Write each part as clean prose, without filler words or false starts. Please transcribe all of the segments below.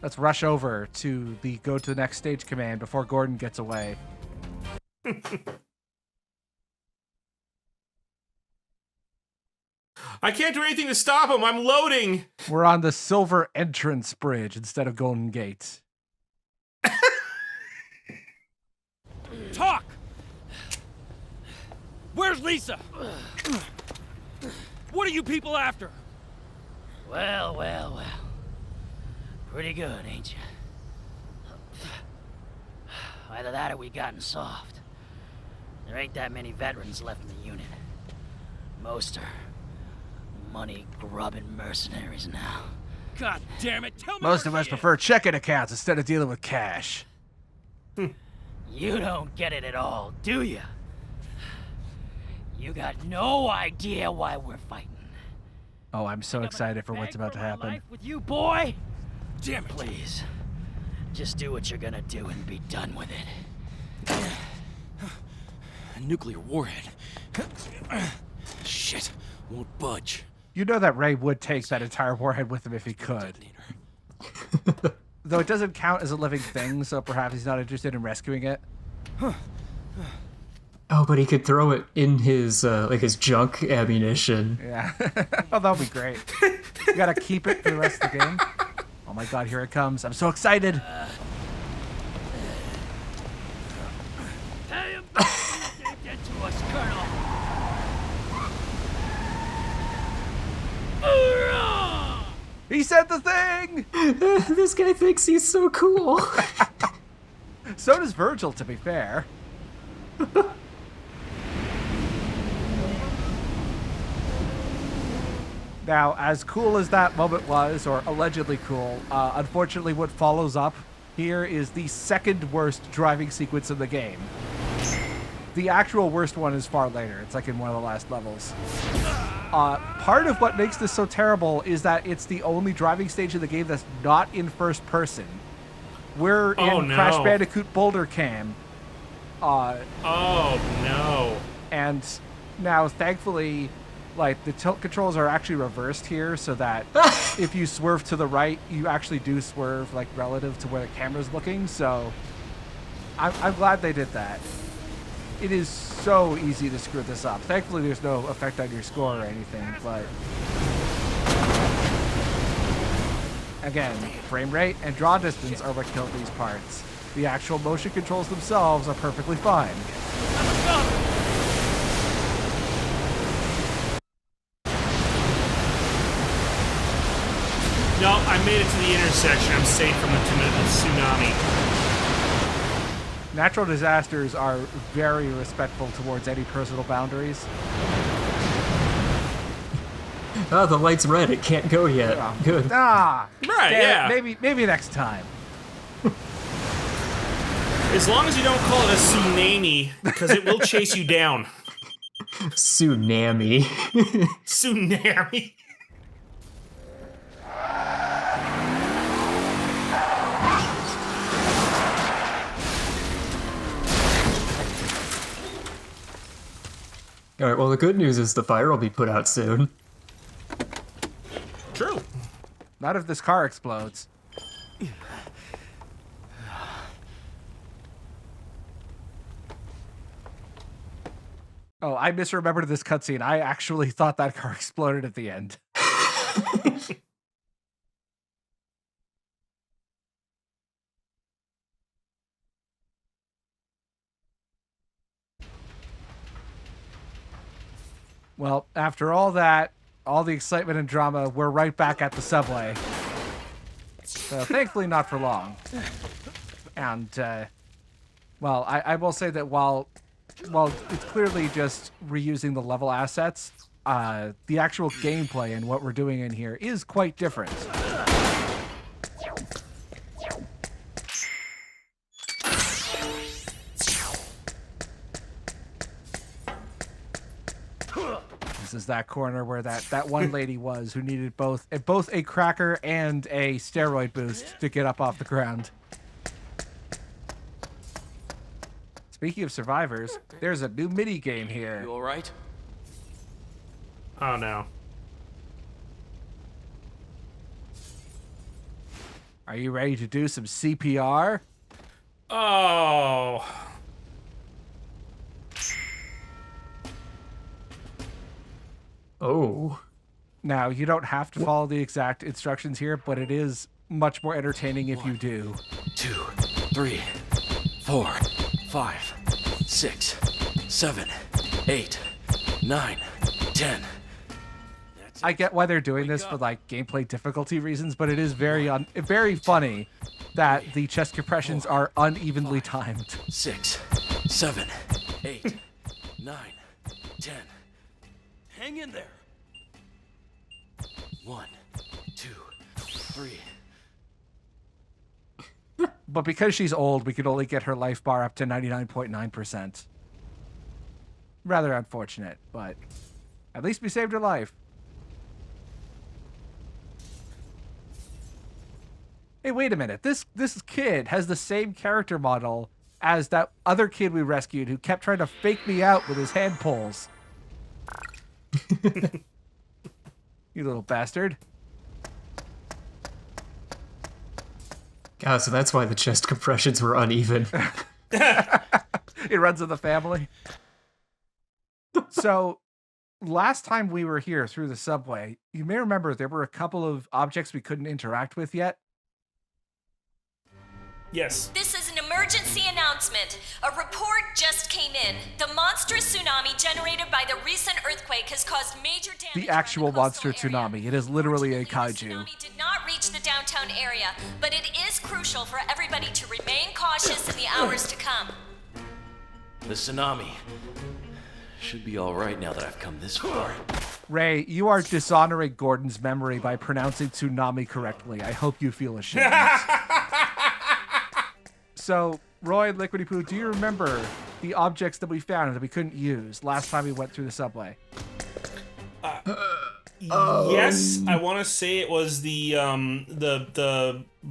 Let's rush over to the go to the next stage command before Gordon gets away. I can't do anything to stop him. I'm loading. We're on the Silver Entrance Bridge instead of Golden Gate. Talk! Where's Lisa? What are you people after? Well, well, well. Pretty good, ain't you? Either that or we gotten soft. There ain't that many veterans left in the unit. Most are money-grubbing mercenaries now. God damn it, tell me Most where of us she prefer checking accounts instead of dealing with cash. You don't get it at all, do you? You got no idea why we're fighting. Oh, I'm so excited for what's about to happen. Life with you, boy? Damn it. Please, just do what you're gonna do and be done with it. A nuclear warhead. Shit, won't budge. You know that Ray would take that entire warhead with him if he could. Though it doesn't count as a living thing, so perhaps he's not interested in rescuing it. Oh, but he could throw it in his like his junk ammunition. Yeah. Oh, that'll be great. You gotta keep it for the rest of the game. Oh my god, here it comes. I'm so excited. Tell him what they did to us, Colonel. He said the thing! This guy thinks he's so cool. So does Virgil, to be fair. Now, as cool as that moment was, or allegedly cool, unfortunately what follows up here is the second worst driving sequence in the game. The actual worst one is far later. It's like in one of the last levels. Part of what makes this so terrible is that it's the only driving stage in the game that's not in first person. We're in Crash Bandicoot Boulder Cam. Oh, no. And now, thankfully, like, the tilt controls are actually reversed here so that if you swerve to the right, you actually do swerve, like, relative to where the camera's looking. So I'm glad they did that. It is so easy to screw this up. Thankfully, there's no effect on your score or anything, but again, frame rate and draw distance are what kill these parts. The actual motion controls themselves are perfectly fine. No, I made it to the intersection. I'm safe from the tsunami. Natural disasters are very respectful towards any personal boundaries. Oh, the light's red. It can't go yet. Yeah. Good. Ah, Right, damn yeah. it. Maybe next time. As long as you don't call it a tsunami, because it will chase you down. Tsunami. Tsunami. All right, well, the good news is the fire will be put out soon. True. Not if this car explodes. Oh, I misremembered this cutscene. I actually thought that car exploded at the end. Well, after all that, all the excitement and drama, we're right back at the subway. So thankfully not for long. And, well, I will say that while it's clearly just reusing the level assets, the actual gameplay and what we're doing in here is quite different. This is that corner where that one lady was who needed both a cracker and a steroid boost to get up off the ground. Speaking of survivors, there's a new mini game here. You alright? Oh, no. Are you ready to do some CPR? Oh. Oh. Now, you don't have to follow the exact instructions here, but it is much more entertaining if you do. 2, 3, 4, 5, 6, 7, 8, 9, 10. I get why they're doing this for like gameplay difficulty reasons, but it is very funny that the chest compressions are unevenly timed. 6, 7, 8, 9, 10. Hang in there. 1, 2, 3. But because she's old, we could only get her life bar up to 99.9%. Rather unfortunate, but at least we saved her life. Hey, wait a minute. This kid has the same character model as that other kid we rescued who kept trying to fake me out with his hand poles. You little bastard. God, so that's why the chest compressions were uneven. It runs in the family. So, last time we were here through the subway, you may remember there were a couple of objects we couldn't interact with yet. Yes. This is an emergency announcement. A report just came in. The monstrous tsunami generated by the recent earthquake has caused major damage. The actual around the monster coastal area. tsunami. It is literally a Fortunately, kaiju. The tsunami did not reach the downtown area, but it is crucial for everybody to remain cautious in the hours to come. The tsunami should be all right now that I've come this far. Ray, you are dishonoring Gordon's memory by pronouncing tsunami correctly. I hope you feel ashamed. So, Roy and Liquidy Poo, do you remember the objects that we found that we couldn't use last time we went through the subway? Yes, I want to say it was the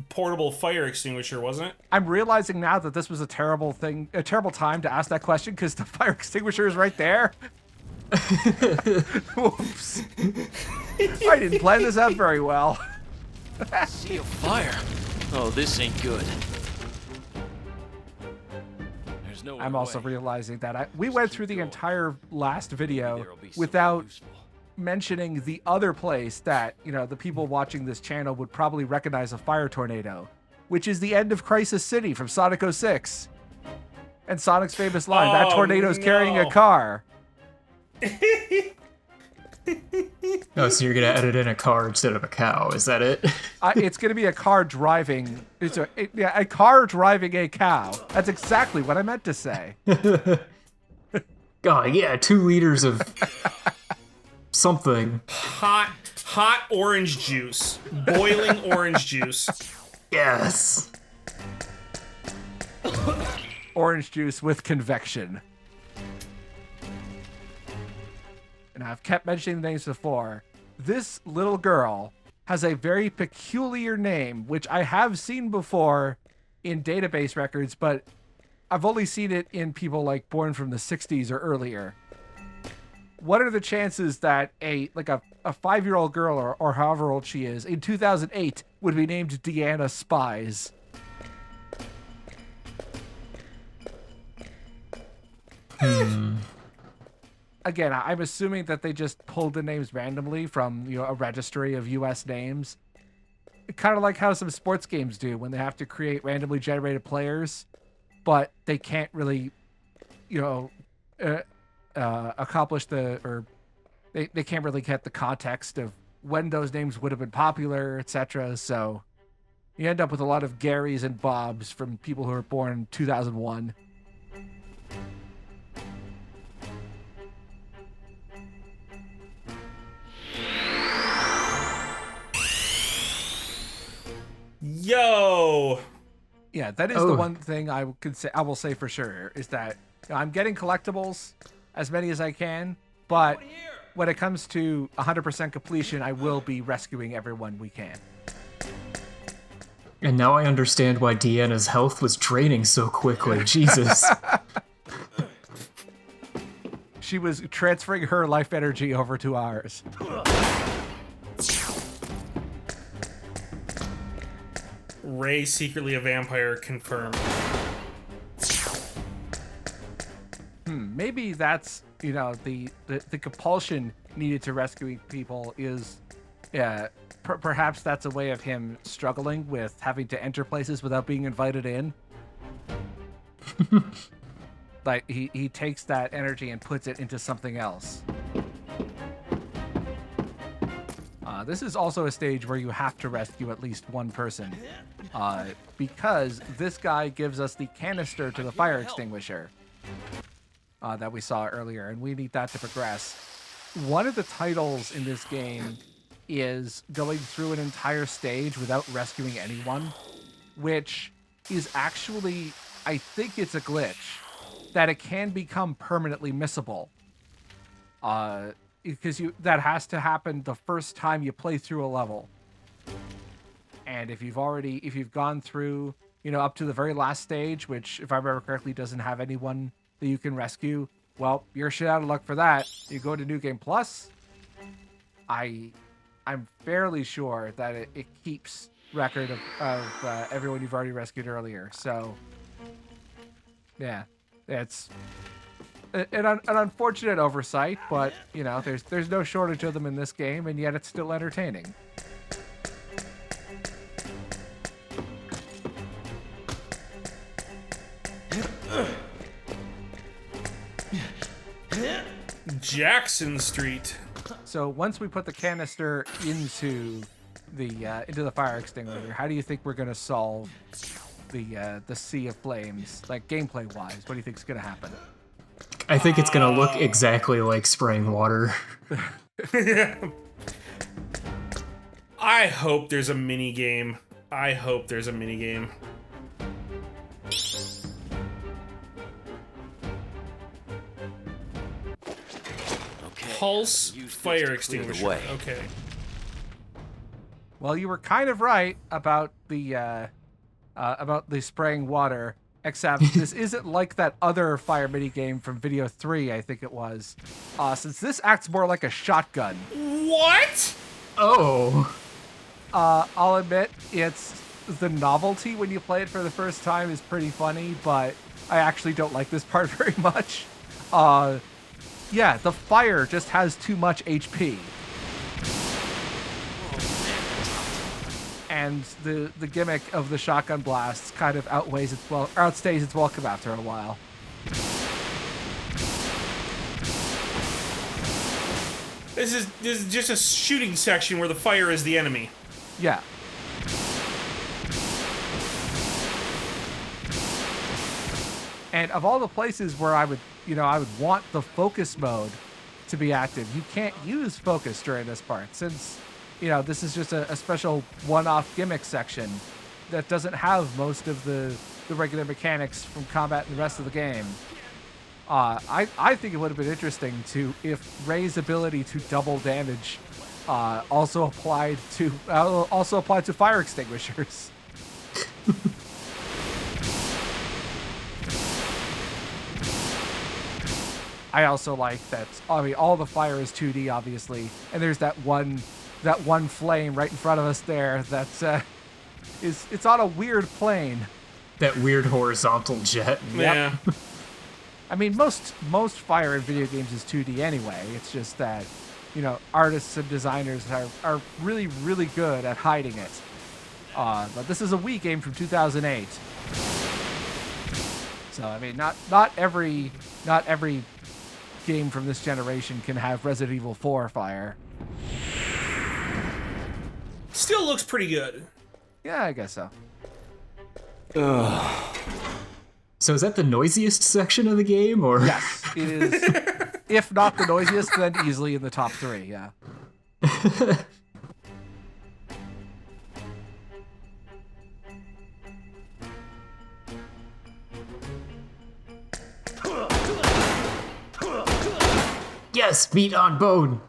portable fire extinguisher, wasn't it? I'm realizing now that this was a terrible time to ask that question because the fire extinguisher is right there. Whoops. I didn't plan this out very well. Sea of fire. Oh, this ain't good. There's no I'm other also way. realizing that we went through the entire last video There'll be something without useful. mentioning the other place that, you know, the people watching this channel would probably recognize a fire tornado, which is the end of Crisis City from Sonic 06. And Sonic's famous line, that Oh, tornado's carrying a no. car. Oh, so you're gonna edit in a car instead of a cow? Is that it? It's going to be a car driving. A car driving a cow. That's exactly what I meant to say. God, yeah, 2 liters of something. Hot orange juice. Boiling orange juice. Yes. Orange juice with convection. And I've kept mentioning the names before. This little girl has a very peculiar name, which I have seen before in database records, but I've only seen it in people like born from the 60s or earlier. What are the chances that a 5-year-old girl or however old she is in 2008 would be named Deanna Spies? Again, I'm assuming that they just pulled the names randomly from, you know, a registry of U.S. names. Kind of like how some sports games do when they have to create randomly generated players, but they can't really, you know, accomplish they can't really get the context of when those names would have been popular, etc. So you end up with a lot of Garys and Bobs from people who were born in 2001. Yo. Yeah, that is the one thing I will say for sure is that I'm getting collectibles, as many as I can, but when it comes to 100% completion, I will be rescuing everyone we can. And now I understand why Deanna's health was draining so quickly. Jesus. She was transferring her life energy over to ours. Ray secretly a vampire confirmed. Maybe that's, the compulsion needed to rescue people is, perhaps that's a way of him struggling with having to enter places without being invited in. Like, he takes that energy and puts it into something else. This is also a stage where you have to rescue at least one person, because this guy gives us the canister to the fire extinguisher that we saw earlier, and we need that to progress. One of the titles in this game is going through an entire stage without rescuing anyone, which is actually, I think it's a glitch, that it can become permanently missable. Because that has to happen the first time you play through a level. And if you've gone through, up to the very last stage, which, if I remember correctly, doesn't have anyone that you can rescue, well, you're shit out of luck for that. You go to New Game Plus, I'm fairly sure that it keeps record of everyone you've already rescued earlier. So, yeah, it's an unfortunate oversight, but there's no shortage of them in this game, and yet it's still entertaining. Jackson Street. So once we put the canister into the fire extinguisher, how do you think we're gonna solve the sea of flames, like gameplay wise? What do you think is gonna happen? I think it's gonna look exactly like spraying water. I hope there's a mini game. Pulse fire extinguisher. Okay. Well, you were kind of right about the spraying water, except this isn't like that other fire mini game from Video 3, I think it was. Since this acts more like a shotgun. What? Oh. I'll admit, it's the novelty when you play it for the first time is pretty funny, but I actually don't like this part very much. Yeah, the fire just has too much HP. And the gimmick of the shotgun blasts kind of outstays its welcome after a while. This is just a shooting section where the fire is the enemy. Yeah. And of all the places where I would want the focus mode to be active, you can't use focus during this part, since, this is just a special one-off gimmick section that doesn't have most of the regular mechanics from combat and the rest of the game. I think it would have been interesting if Ray's ability to double damage also applied to fire extinguishers. I also like that. All the fire is 2D, obviously, and there's that one flame right in front of us there. It's on a weird plane. That weird horizontal jet. Yeah. Most fire in video games is 2D anyway. It's just that, artists and designers are really, really good at hiding it. But this is a Wii game from 2008. So not every game from this generation can have Resident Evil 4 fire. Still looks pretty good. Yeah, I guess so. So is that the noisiest section of the game, or? Yes, it is. If not the noisiest, then easily in the top 3, yeah. Yes, meat on bone.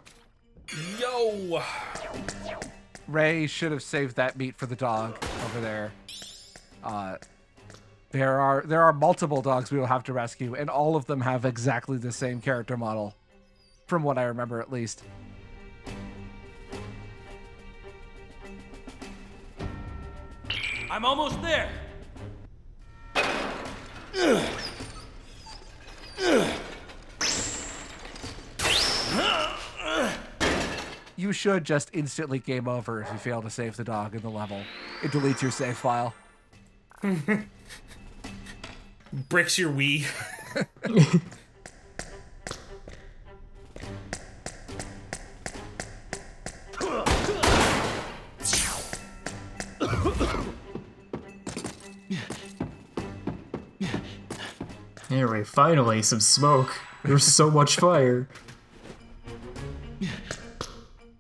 Yo. Ray should have saved that meat for the dog over there. There are multiple dogs we will have to rescue, and all of them have exactly the same character model, from what I remember at least. I'm almost there. You should just instantly game over if you fail to save the dog in the level. It deletes your save file. Bricks your Wii. Anyway, finally, some smoke. There's so much fire.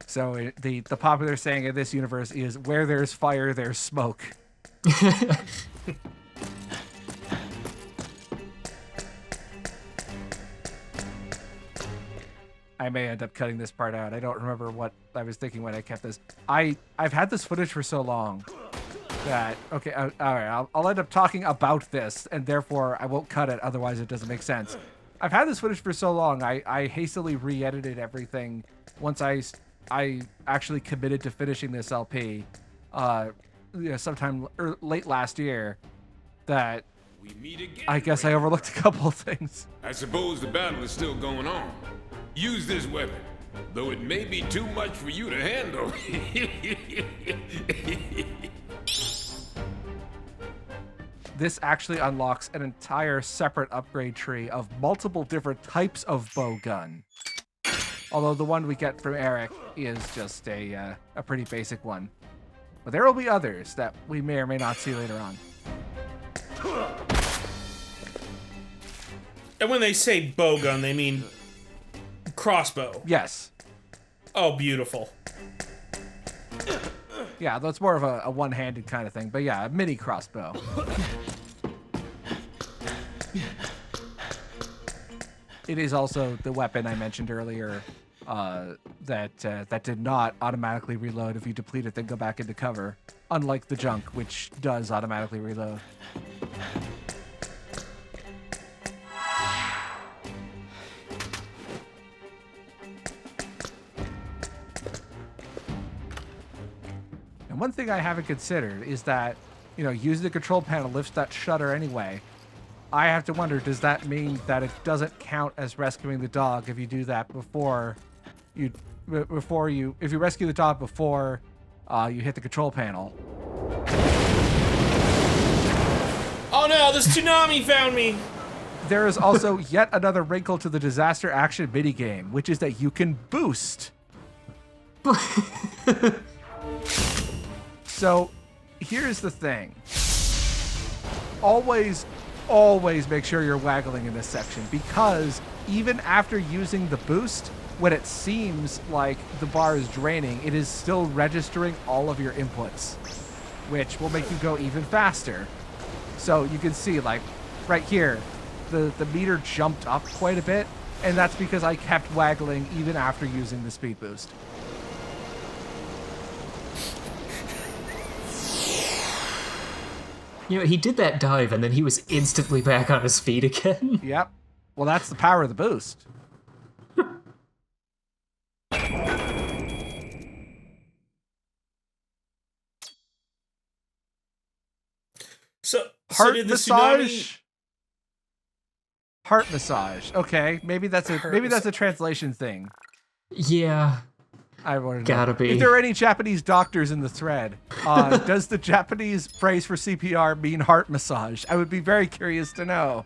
So the popular saying in this universe is, where there's fire, there's smoke. I may end up cutting this part out. I don't remember what I was thinking when I kept this. I've had this footage for so long that, okay, all right, I'll end up talking about this, and therefore I won't cut it, otherwise it doesn't make sense. I've had this footage for so long, I hastily re-edited everything once I actually committed to finishing this LP, sometime late last year, that We meet again. I guess I overlooked a couple of things. I suppose the battle is still going on. Use this weapon, though it may be too much for you to handle. This actually unlocks an entire separate upgrade tree of multiple different types of bow gun. Although the one we get from Eric is just a pretty basic one. But there will be others that we may or may not see later on. And when they say bow gun, they mean crossbow. Yes. Oh, beautiful. Yeah, that's more of a one-handed kind of thing. But yeah, a mini crossbow. It is also the weapon I mentioned earlier that did not automatically reload if you deplete it, then go back into cover. Unlike the junk, which does automatically reload. And one thing I haven't considered is that, using the control panel lifts that shutter anyway. I have to wonder, does that mean that it doesn't count as rescuing the dog if you do that if you rescue the dog before you hit the control panel? Oh no, this tsunami found me! There is also yet another wrinkle to the disaster action minigame, which is that you can boost. So, here's the thing. Always make sure you're waggling in this section, because even after using the boost, when it seems like the bar is draining, it is still registering all of your inputs, which will make you go even faster. So you can see, like, right here, the meter jumped up quite a bit, and that's because I kept waggling even after using the speed boost. He did that dive, and then he was instantly back on his feet again. Yep. Well, that's the power of the boost. So Heart did the massage. tsunami... Heart massage. Okay, maybe that's a translation thing. Yeah. I want to know. Gotta be. If there are any Japanese doctors in the thread, does the Japanese phrase for CPR mean heart massage? I would be very curious to know.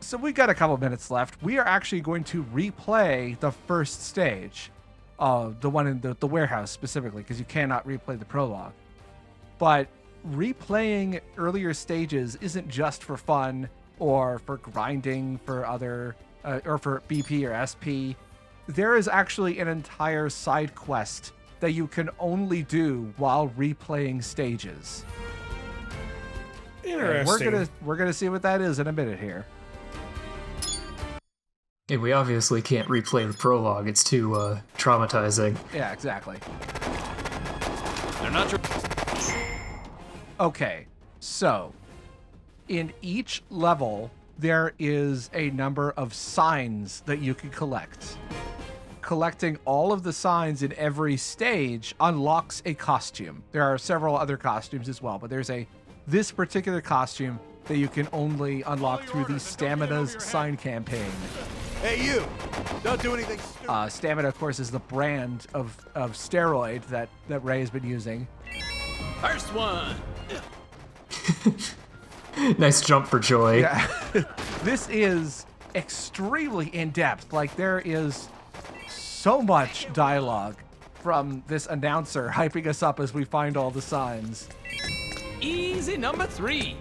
So we've got a couple minutes left. We are actually going to replay the first stage, the one in the warehouse specifically, because you cannot replay the prologue. But replaying earlier stages isn't just for fun or for grinding for other, or for BP or SP. There is actually an entire side quest that you can only do while replaying stages. Interesting. And we're gonna see what that is in a minute here. And we obviously can't replay the prologue. It's too traumatizing. Yeah, exactly. They're not. Okay, so in each level, there is a number of signs that you can collect. collecting all of the signs in every stage unlocks a costume. There are several other costumes as well, but there's this particular costume that you can only unlock through the Stamina's sign campaign. Hey, you! Don't do anything stupid. Stamina, of course, is the brand of steroid that Ray has been using. First one! Nice jump for Joy. Yeah. This is extremely in-depth. Like, there is so much dialogue from this announcer hyping us up as we find all the signs. Easy number 3.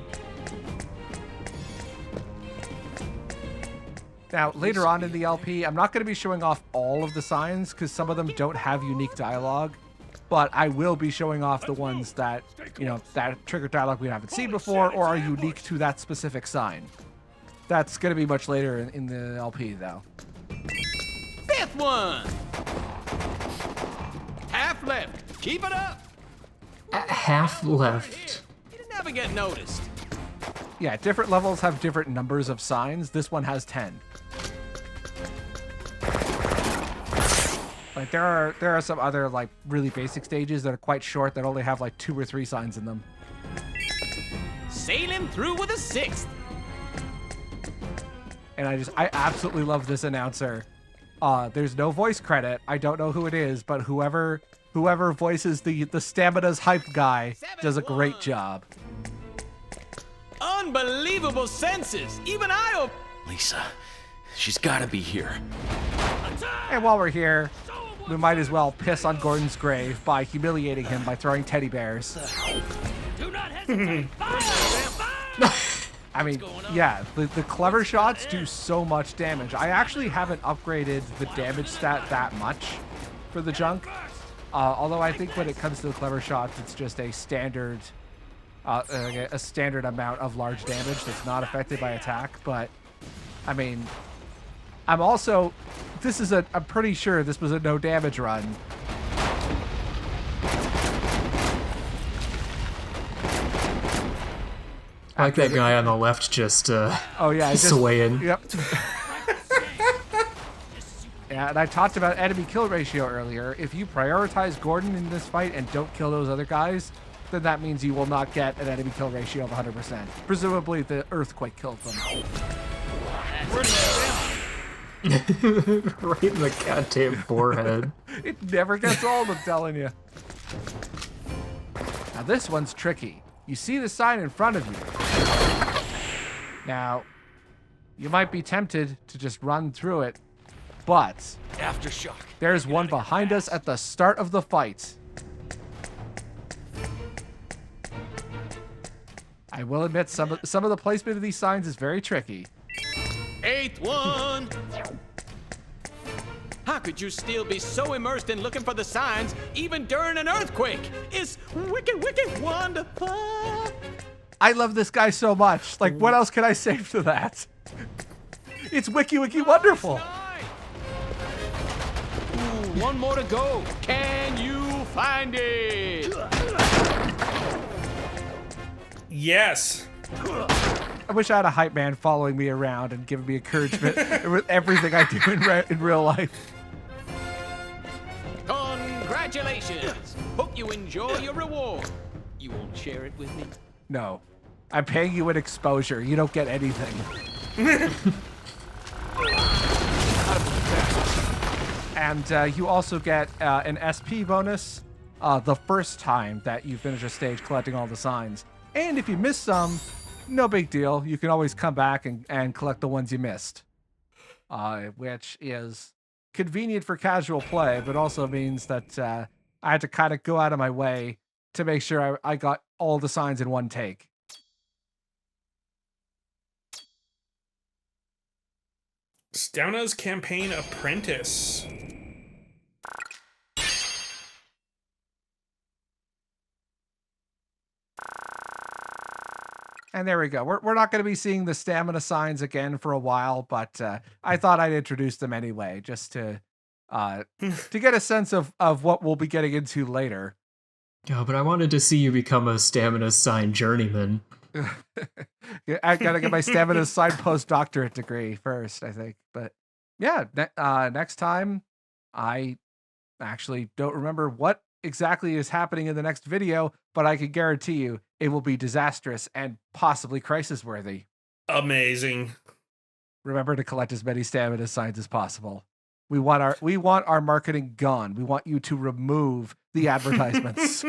Now, later on in the LP, I'm not going to be showing off all of the signs because some of them don't have unique dialogue, but I will be showing off the ones that, that trigger dialogue we haven't seen before or are unique to that specific sign. That's going to be much later in the LP, though. 5th one! Half left. Keep it up! Half left. You never get noticed. Yeah, different levels have different numbers of signs. This one has 10. Like there are some other like really basic stages that are quite short that only have like 2 or 3 signs in them. Sailing through with a 6th. And I absolutely love this announcer. There's no voice credit. I don't know who it is, but whoever voices the Stamina's hype guy does a great job. Unbelievable senses. Even I. Lisa, she's gotta be here. And while we're here, we might as well piss on Gordon's grave by humiliating him by throwing teddy bears. Do not hesitate. Fire! I mean, yeah, the clever shots do so much damage. I actually haven't upgraded the damage stat that much for the junk. Although I think when it comes to the clever shots, it's just a standard amount of large damage that's not affected by attack. But, I mean, I'm pretty sure this was a no damage run. I like that guy on the left just swaying. Yep. Yeah, and I talked about enemy kill ratio earlier. If you prioritize Gordon in this fight and don't kill those other guys, then that means you will not get an enemy kill ratio of 100%. Presumably the earthquake killed them. Right in the goddamn forehead. It never gets old, I'm telling you. Now this one's tricky. You see the sign in front of you. Now, you might be tempted to just run through it, but Aftershock. there's one behind us at the start of the fight. I will admit some of the placement of these signs is very tricky. 8th one. How could you still be so immersed in looking for the signs even during an earthquake? It's wicked, wicked wonderful. I love this guy so much. Like, what else can I say to that? It's wiki wonderful. Ooh, one more to go. Can you find it? Yes. I wish I had a hype man following me around and giving me encouragement with everything I do in real life. Congratulations. Hope you enjoy your reward. You won't share it with me? No. I'm paying you in exposure. You don't get anything. And you also get an SP bonus the first time that you finish a stage collecting all the signs. And if you miss some, no big deal. You can always come back and collect the ones you missed. Which is convenient for casual play, but also means that I had to kind of go out of my way to make sure I got all the signs in one take. Stamina's campaign apprentice. And there we go. We're not going to be seeing the stamina signs again for a while, but I thought I'd introduce them anyway, just to get a sense of what we'll be getting into later. Yeah, but I wanted to see you become a stamina sign journeyman. I gotta get my stamina sign postdoctorate degree first, I think. But yeah, next time I actually don't remember what exactly is happening in the next video, but I can guarantee you it will be disastrous and possibly crisis worthy. Amazing. Remember to collect as many stamina signs as possible. We want our marketing gone. We want you to remove the advertisements.